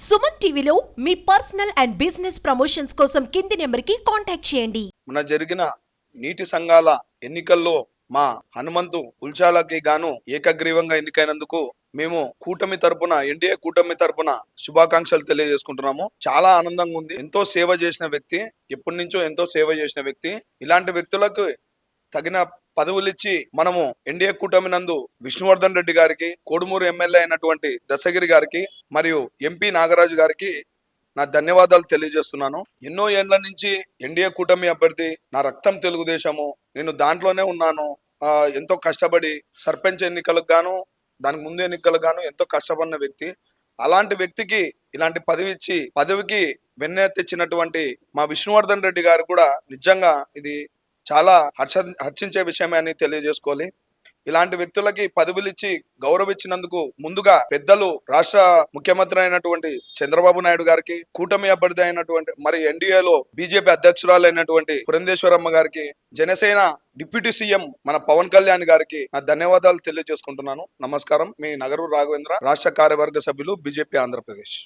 సుమన్ టీవీలో మీ personal and business promotions కోసం కింది నెంబర్కి కాంటాక్ట్ చేయండి. మన జరిగిన నీటి సంఘాల ఎన్నికల్లో మా హనుమంతు ఉల్చాలకి గాను ఏకగ్రీవంగా ఎన్నికైనందుకు మేము ఎన్డీఏ కూటమి తరపున శుభాకాంక్షలు తెలియజేసుకుంటున్నాము. చాలా ఆనందంగా ఉంది. ఎంతో సేవ చేసిన వ్యక్తి, ఎప్పటి నుంచో ఎంతో సేవ చేసిన వ్యక్తి. ఇలాంటి వ్యక్తులకు తగిన పదవులు ఇచ్చి మనము ఎన్డీఏ కూటమి నందు విష్ణువర్ధన్ రెడ్డి గారికి, కోడుమూరు ఎమ్మెల్యే అయినటువంటి దశగిరి గారికి మరియు ఎంపీ నాగరాజు గారికి నా ధన్యవాదాలు తెలియజేస్తున్నాను. ఎన్నో ఏండ్ల నుంచి ఎన్డీఏ కూటమి అభ్యర్థి, నా రక్తం తెలుగుదేశము, నేను దాంట్లోనే ఉన్నాను. ఎంతో కష్టపడి సర్పంచ్ ఎన్నికలకు గాను, దానికి ముందు ఎన్నికలకు గాను ఎంతో కష్టపడిన వ్యక్తి. అలాంటి వ్యక్తికి ఇలాంటి పదవి ఇచ్చి పదవికి వెన్నె తెచ్చినటువంటి మా విష్ణువర్ధన్ రెడ్డి గారు కూడా నిజంగా ఇది చాలా హర్షించే విషయమే అని తెలియజేసుకోవాలి. ఇలాంటి వ్యక్తులకి పదవులు ఇచ్చి గౌరవించినందుకు ముందుగా పెద్దలు రాష్ట్ర ముఖ్యమంత్రి అయినటువంటి చంద్రబాబు నాయుడు గారికి, కూటమి అభ్యర్థి అయినటువంటి మరి ఎన్డీఏలో బీజేపీ అధ్యక్షురాలైనటువంటి పురంధేశ్వరమ్మ గారికి, జనసేన డిప్యూటీ సీఎం మన పవన్ కళ్యాణ్ గారికి నా ధన్యవాదాలు తెలియజేసుకుంటున్నాను. నమస్కారం. మీ నగరు రాఘవేంద్ర, రాష్ట్ర కార్యవర్గ సభ్యులు, బీజేపీ ఆంధ్రప్రదేశ్.